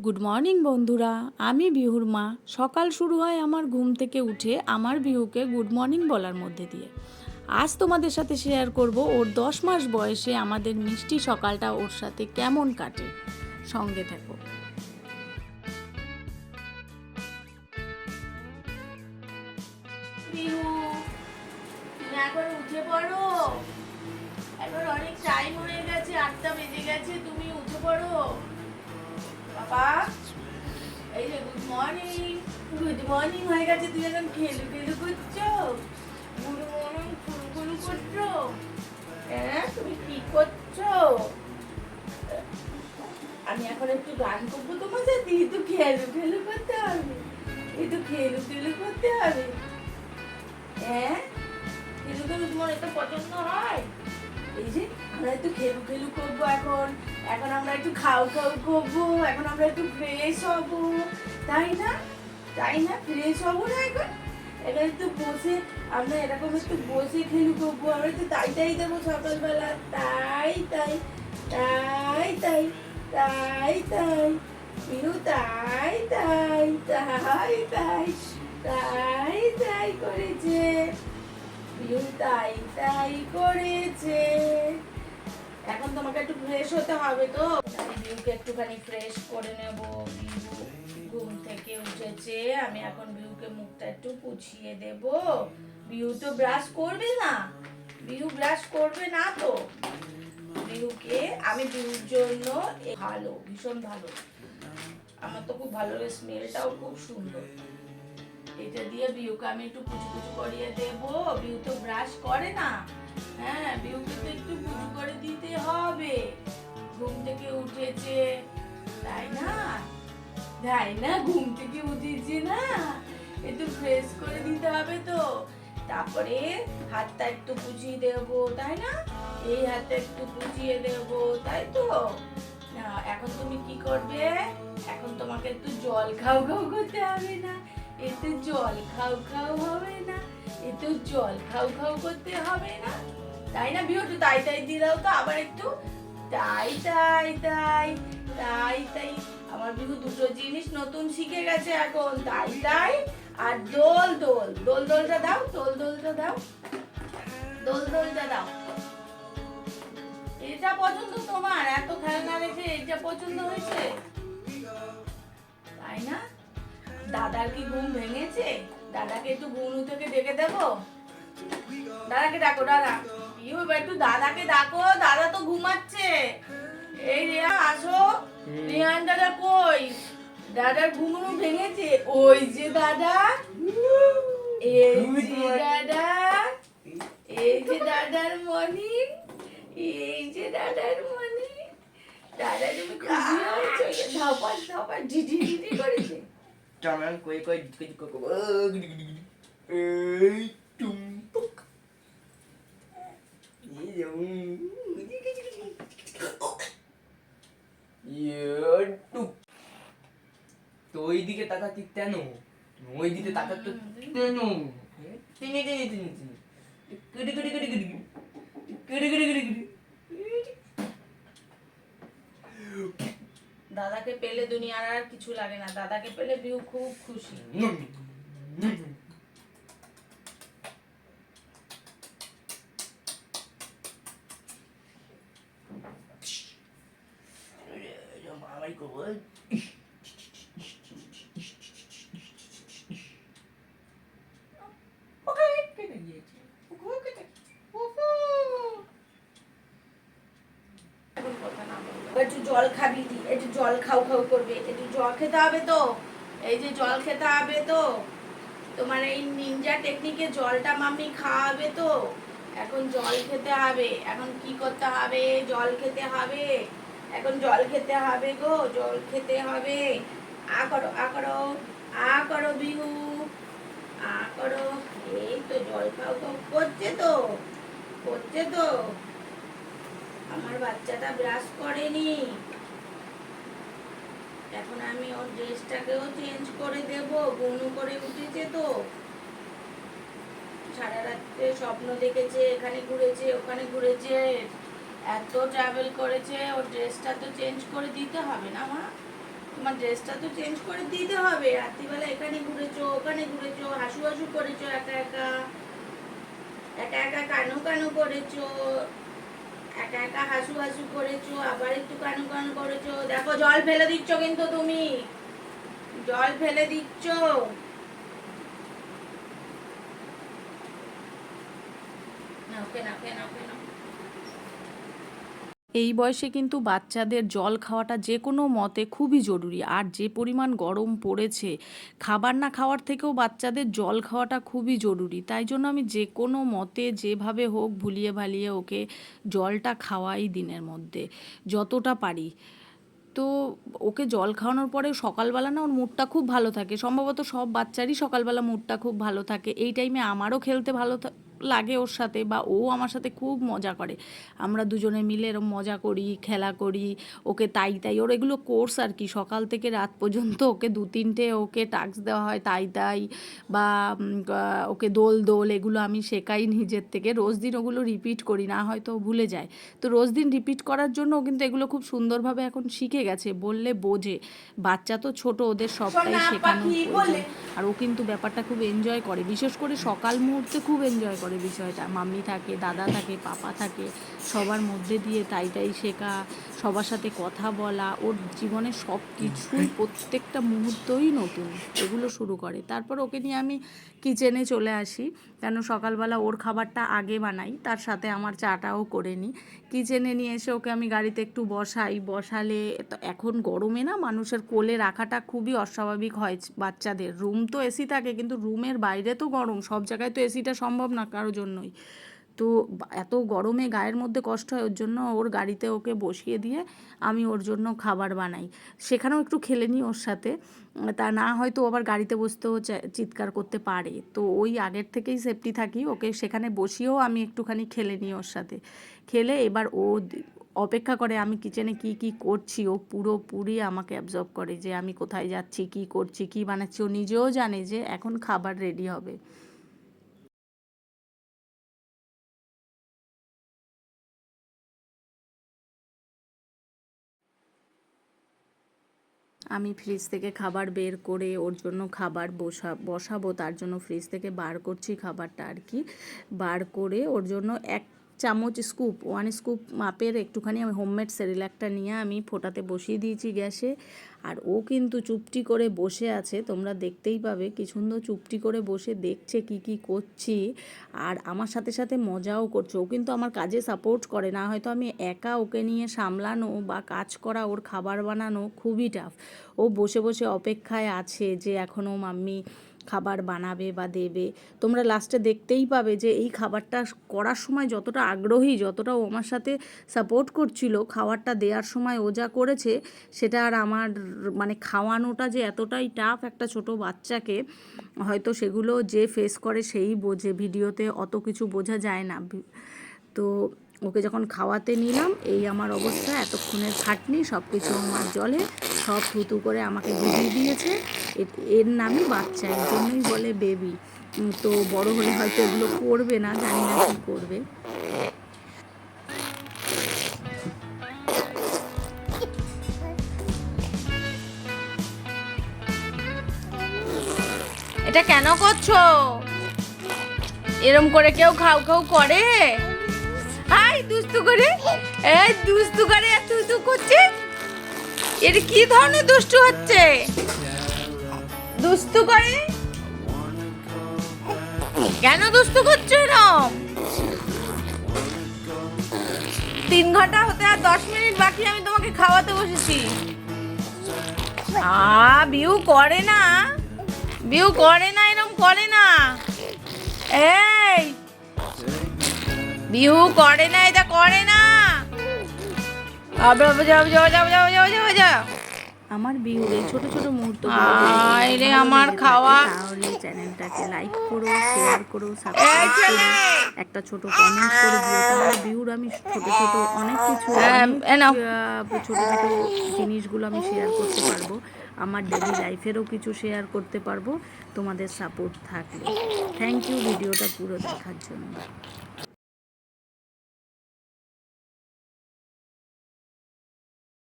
Good morning বন্ধুরা, আমি বিহুর মা। সকাল শুরু হয় আমার ঘুম থেকে উঠে আমার বিহুকে গুড মর্নিং বলার মধ্যে দিয়ে। আজ তোমাদের সাথে শেয়ার করব ওর 10 মাস বয়সে আমাদের মিষ্টি সকালটা ওর সাথে কেমন কাটে। সঙ্গে থাকো। বিহু, তুমি এখন উঠে পড়ো। এখন অনেক টাইম হয়ে গেছে, 8টা বেজে গেছে, তুমি উঠে পড়ো বাবা। এই যে গুড মর্নিং, গুড মর্নিং হয়ে গেছে, তুই এখন খেলু খেলু করছো, গুড মর্নিং ফুলফুল করছো। হ্যাঁ, তুমি কি করছো? আমি এখন একটু গান করবো তোমার সাথে, একটু খেলু খেলু করতে হবে, একটু খেলু খেলু করতে হবে। হ্যাঁ, খেলু খেলু তোমার এত পছন্দ হয়? এই যে আমরা একটু খেলু খেলু করবো এখন। এখন আমরা একটু খাও খাও করবো, এখন আমরা একটু ফ্রেশ হবো, তাই না? তাই না, ফ্রেশ হবো না এখন? এটা একটু বসে আমরা এরকম একটু বসে খেলু করবো, আমরা একটু তাই তাই দেবো সকালবেলা, তাই তাই তাই তাই তাই তাই বিনু, তাই তাই তাই তাই তাই তাই করেছে বিনু, তাই তাই করেছে। এখন তোমাকে একটু ফ্রেশ হতে হবে, তো আমি বিউকে একটুখানি ফ্রেশ করে নেব। বিউ ঘুম থেকে উঠেছে, আমি এখন বিউকে মুখটা একটু পুছিয়ে দেব। বিউ তো ব্রাশ করবে না, বিউ ব্রাশ করবে না তো। বিউকে আমি বিউর জন্য ভালো, ভীষণ ভালো, আমার তো খুব ভালো, স্মেলটাও খুব সুন্দর। এটা দিয়ে বিউকে আমি একটু কুচু কুচু করিয়ে দেব। বিউ তো ব্রাশ করে না। হ্যাঁ, বিউকে তো একটু কুচু করে দিতে হবে, ঘুম থেকে উঠেছে, তাই না? তাই না, ঘুম থেকে উঠেছে না, একটু ফ্রেশ করে দিতে হবে তো। তারপরে হাতটা একটু পুছিয়ে দেবো, তাই না? এই হাতটা একটু পুছিয়ে দেবো, তাই তো। এখন তুমি কি করবে? এখন তোমাকে একটু জল খাও খাও করতে হবে না, এতে জল খাও খাও হবে না, এতে জল খাও খাও করতে হবে না, তাই না? বিউ, একটু তাই তাই দিয়ে দাও তো আবার একটু, তাই তাই তাই তাই তাই। আমার বিহু দুটো জিনিস নতুন শিখে গেছে এখন, তাই তাই আর দোল দোল। দোল দোলটা দাও, দোল দোলটা দাও, দোল দোলটা দাও। এটা পছন্দ তোমার? এত খেলনা রেখে এটা পছন্দ হয়েছে, তাই না? দাদার কি ঘুম ভেঙেছে? দাদাকে একটু ঘুম থেকে ডেকে দেবো, দাদাকে ডাকো, দাদা। ইউ, এবার একটু দাদাকে ডাকো, দাদা তো ঘুমাচ্ছে। এই রিয়া, আসো। রিয়ান দাদা কই? দাদার ঘুম ভেঙেছে, ওই যে দাদা, এই যে দাদা, এই যে দাদার মনি, এই যে দাদার মনি। দাদা তুমি খুশি হয়েছো? ধাপা ধাপা ঝিঝি ঝিঝি করেছে। Jangan kue kue dikit dikit kue gede gede gede. Tumpuk. Iya. Iya tuh. তো ওইদিকে তাকাচ্ছি কেন? ওইদিকে তাকাচ্ছি কেন? টিনি টিনি টিনি টিনি। গড়ি গড়ি গড়ি গড়ি। গড়ি গড়ি গড়ি গড়ি। দাদাকে পেলে দুনিয়ার আর কিছু লাগে না, দাদাকে পেলে বিউ খুব খুশি। মামাই করবো। একটু জল খাবি, একটু জল খাও খাও করবে, একটু জল খেতে হবে তো। এই যে জল খেতে হবে তো, তোমার এই নিনজা টেকনিকে জলটা মাম্মি খাওয়াবে তো। এখন জল খেতে হবে, এখন কি করতে হবে? জল খেতে হবে, এখন জল খেতে হবে গো, জল খেতে হবে। আ করো, আ করো, আ করো বিহু, আ করো। এই তো জল খাও খাও করছে তো, করছে তো। আমার বাচ্চাটা ব্রাশ করেনি, এখন আমি ওর ড্রেসটাকেও চেঞ্জ করে দেব। বনু করে উঠেছে তো, সারা রাত্রে স্বপ্ন দেখেছে, এখানে ঘুরেছে ওখানে ঘুরেছে, এত ট্রাভেল করেছে, ওর ড্রেসটা তো চেঞ্জ করে দিতে হবে না মা? তোমার ড্রেসটা তো চেঞ্জ করে দিতে হবে। রাত্রিবেলা এখানে ঘুরেছো, ওখানে ঘুরেছো, হাসু হাসু করেছো, একা একা একা একা কানু কানু করেছো, একা একা হাসু হাসু করেছো, আবার একটু কানু কানু করেছো। দেখো জল ফেলে দিচ্ছ, কিন্তু তুমি জল ফেলে দিচ্ছ। ওকে না, ওকে না, ওকে না। এই বয়সে কিন্তু বাচ্চাদের জল খাওয়াটা যে কোনো মতে খুবই জরুরি। আর যে পরিমাণ গরম পড়েছে, খাবার না খাওয়ার থেকেও বাচ্চাদের জল খাওয়াটা খুবই জরুরি। তাই জন্য আমি যে কোনো মতে যেভাবে হোক ভুলিয়ে ভালিয়ে ওকে জলটা খাওয়াই দিনের মধ্যে যতটা পারি। তো ওকে জল খাওয়ানোর পরে সকালবেলা না ওর মুডটা খুব ভালো থাকে। সম্ভবত সব বাচ্চারই সকালবেলা মুডটা খুব ভালো থাকে। এই টাইমে আমারও খেলতে ভালো লাগে ওর সাথে, বা ও আমার সাথে খুব মজা করে। আমরা দুজনে মিলে এরকম মজা করি, খেলা করি। ওকে তাই তাই ওর এগুলো কোর্স আর কি, সকাল থেকে রাত পর্যন্ত ওকে 2-3টে ওকে টাস্ক দেওয়া হয়, তাই তাই বা ওকে দোল দোল এগুলো আমি শেখাই নিজের থেকে। রোজ দিন ওগুলো রিপিট করি, না হয়তো ভুলে যায়। তো রোজ দিন রিপিট করার জন্য ও কিন্তু এগুলো খুব সুন্দরভাবে এখন শিখে গেছে, বললে বোঝে। বাচ্চা তো ছোট, ওদের সবটাই শেখানোর প্রয়োজন। আর ও কিন্তু ব্যাপারটা খুব এনজয় করে, বিশেষ করে সকাল মুহূর্তে খুব এনজয় করে বিষয়টা। মাম্মি থাকে, দাদা থাকে, পাপা থাকে, সবার মধ্যে দিয়ে তাই তাই শেখা, সবার সাথে কথা বলা, ওর জীবনে সব কিছুই প্রত্যেকটা মুহূর্তই নতুন, এগুলো শুরু করে। তারপর ওকে নিয়ে আমি কিচেনে চলে আসি, কেন সকালবেলা ওর খাবারটা আগে বানাই, তার সাথে আমার চাটাও করে নিই। কিচেনে নিয়ে এসে ওকে আমি গাড়িতে একটু বসালে তো এখন গরমে না মানুষের কোলে রাখাটা খুবই অস্বাভাবিক হয় বাচ্চাদের। রুম তো এসি থাকে, কিন্তু রুমের বাইরে তো গরম, সব জায়গায় তো এসিটা সম্ভব না কারোর জন্যই। তো এত গরমে গায়ের মধ্যে কষ্ট হয়, ওর জন্য ওর গাড়িতে ওকে বসিয়ে দিয়ে আমি ওর জন্য খাবার বানাই। সেখানেও একটু খেলে নিই ওর সাথে, তা না হয়তো আবার গাড়িতে বসতেও চিৎকার করতে পারে। তো ওই আগের থেকেই সেফটি থাকি, ওকে সেখানে বসিয়েও আমি একটুখানি খেলে নিই ওর সাথে। খেলে এবার ও অপেক্ষা করে আমি কিচেনে কি কি করছি। ও পুরোপুরি আমাকে অ্যাবজর্ব করে যে আমি কোথায় যাচ্ছি, কি করছি, কি বানাচ্ছি। ও নিজেও জানে যে এখন খাবার রেডি হবে। আমি ফ্রিজ থেকে খাবার বের করে ওর জন্য খাবার বসাবো, তার জন্য ফ্রিজ থেকে বার করছি খাবারটা আর কি। বার করে ওর জন্য 1 স্কুপ মাপের একটুখানি আমি হোমমেড সেরিল্যাকটা নিয়ে আমি ফোটাতে বসিয়ে দিয়েছি গ্যাসে। আর ও কিন্তু চুপটি করে বসে আছে, তোমরা দেখতেই পাবে কি সুন্দর চুপটি করে বসে দেখছে কি কি করছি। আর আমার সাথে সাথে মজাও করছে। ও কিন্তু আমার কাজে সাপোর্ট করে, না হয়তো আমি একা ওকে নিয়ে সামলানো বা কাজ করা, ওর খাবার বানানো খুবই টাফ। ও বসে বসে অপেক্ষায় আছে যে এখনও মাম্মি খাবার বানাবে বা দেবে। তোমরা লাস্টে দেখতেই পাবে যে এই খাবারটা করার সময় যতটা আগ্রহী, যতটা ও আমার সাথে সাপোর্ট করছিল, খাবারটা দেওয়ার সময় ও যা করেছে সেটা আর আমার মানে খাওয়ানোটা যে এতটাই টাফ একটা ছোট বাচ্চাকে, হয়তো সেগুলো যে ফেস করে সেই বোঝে, ভিডিওতে অত কিছু বোঝা যায় না। তো ওকে যখন খাওয়াতে নিলাম, এই আমার অবস্থা, এতক্ষণের খাটনি সব কিছু আমার জলে সব থুতু করে আমাকে ডুবিয়ে দিয়েছে। এর নামই বাচ্চা, এর জন্যই বলে বেবি। তো বড় হলে হয়তো এগুলো করবে না, জানি না কী করবে। এটা কেন করছো? এরম করে কেউ খাও খাও করে? আই দুস্তু করে, এই দুস্তু করে তুই করছে। এটা কি ধরনের দুষ্টু হচ্ছে? দুস্তু করে কেন? দুস্তু করছো এরম? 3 ঘন্টা হতে আর 10 মিনিট বাকি, আমি তোমাকে খাওয়াতে বসেছি। বিউ করে না, বিউ করে না, এরম করে না। এই বিহু করে না, এটা করে না। আমার বিউর এই ছোট ছোট মুহূর্ত আমার খাওয়া, তাহলে চ্যানেলটাকে লাইক করো, শেয়ার করো, সাবস্ক্রাইব করো, একটা ছোট কমেন্ট করে দিও। তাহলে বিউর আমি ছোট ছোট অনেক কিছু ছোট ছোট জিনিসগুলো আমি শেয়ার করতে পারবো, আমার ডেলি লাইফেরও কিছু শেয়ার করতে পারবো তোমাদের সাপোর্ট থাকলে। থ্যাংক ইউ ভিডিওটা পুরো দেখার জন্য।